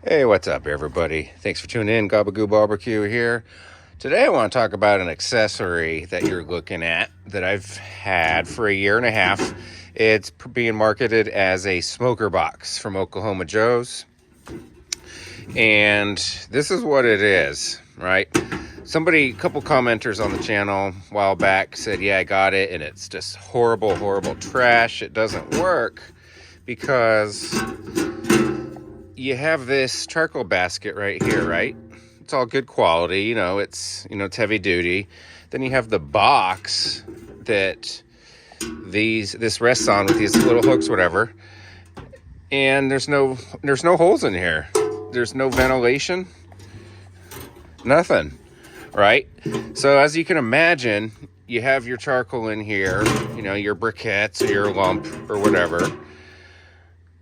Hey, what's up, everybody? Thanks for tuning in. Gabagoo Barbecue here. Today, I want to talk about an accessory that you're looking at that I've had for a year and a half. It's being marketed as a smoker box from Oklahoma Joe's. And this is what it is, right? A couple commenters on the channel a while back said, yeah, I got it, and it's just horrible, horrible trash. It doesn't work because you have this charcoal basket right here, right? It's all good quality, it's heavy duty. Then you have the box that this rests on with these little hooks, whatever. And there's no holes in here. There's no ventilation. Nothing, right? So as you can imagine, you have your charcoal in here, your briquettes or your lump or whatever.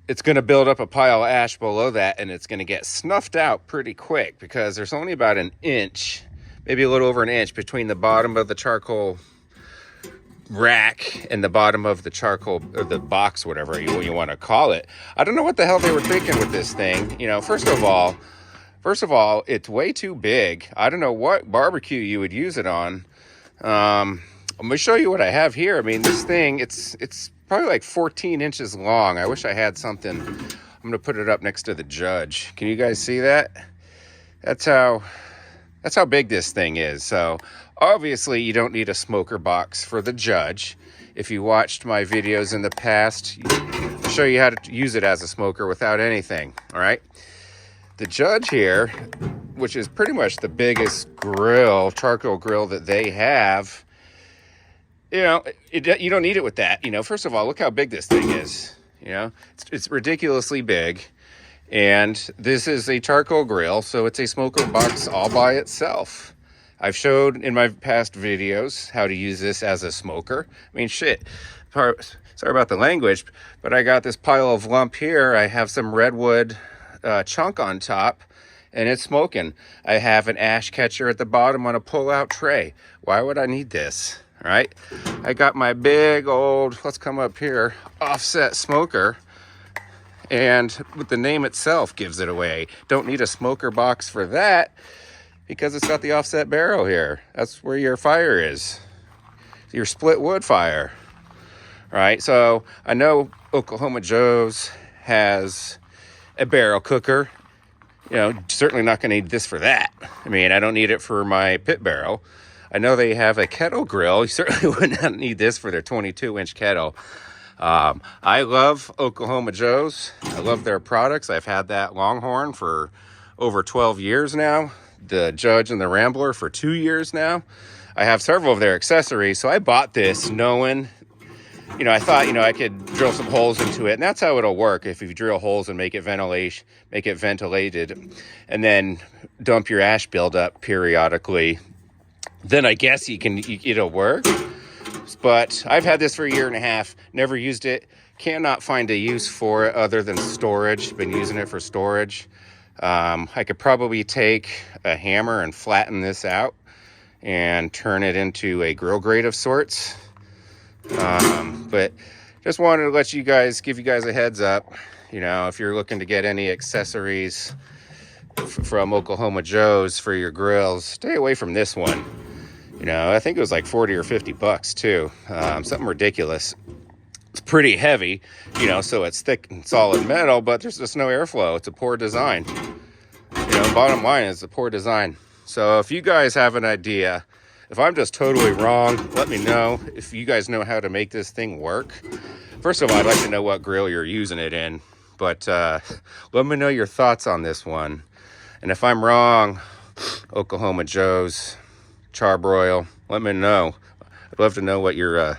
It's going to build up a pile of ash below that, and it's going to get snuffed out pretty quick because there's only about an inch, maybe a little over an inch, between the bottom of the charcoal rack and the bottom of the charcoal, or the box, whatever you want to call it. I don't know what the hell they were thinking with this thing. First of all, it's way too big. I don't know what barbecue you would use it on. I'm going to show you what I have here. I mean, this thing, it's probably like 14 inches long. I wish I had something. I'm going to put it up next to the Judge. Can you guys see that? That's how big this thing is. So obviously you don't need a smoker box for the Judge. If you watched my videos in the past, I'll show you how to use it as a smoker without anything. All right. The Judge here, which is pretty much the biggest charcoal grill that they have, you don't need it with that. First of all, look how big this thing is. It's ridiculously big. And this is a charcoal grill, so it's a smoker box all by itself. I've showed in my past videos how to use this as a smoker. I mean, shit. Sorry about the language, but I got this pile of lump here. I have some redwood chunk on top, and it's smoking. I have an ash catcher at the bottom on a pull-out tray. Why would I need this? Right? I got my big old, let's come up here, offset smoker, and with the name itself gives it away. Don't need a smoker box for that because it's got the offset barrel here. That's where your fire is, your split wood fire. Right? So I know Oklahoma Joe's has a barrel cooker. Certainly not going to need this for that. I mean, I don't need it for my pit barrel. I know they have a kettle grill. You certainly would not need this for their 22-inch kettle. I love Oklahoma Joe's. I love their products. I've had that Longhorn for over 12 years now. The Judge and the Rambler for 2 years now. I have several of their accessories. So I bought this knowing, I thought, I could drill some holes into it. And that's how it'll work. If you drill holes and make it ventilated, and then dump your ash buildup periodically, then I guess it'll work. But I've had this for a year and a half, never used it, cannot find a use for it other than storage. Been using it for storage. I could probably take a hammer and flatten this out and turn it into a grill grate of sorts. But just wanted to give you guys a heads up. If you're looking to get any accessories from Oklahoma Joe's for your grills, stay away from this one. I think it was like 40 or 50 bucks too. Something ridiculous. It's pretty heavy, so it's thick and solid metal, but there's just no airflow. It's a poor design. Bottom line is a poor design. So if you guys have an idea, if I'm just totally wrong, let me know. If you guys know how to make this thing work. First of all, I'd like to know what grill you're using it in, but let me know your thoughts on this one. And if I'm wrong, Oklahoma Joe's, Charbroil, let me know. I'd love to know what your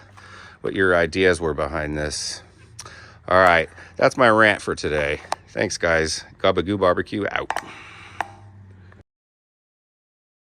ideas were behind this. All right, that's my rant for today. Thanks, guys. Gabagoo Barbecue out.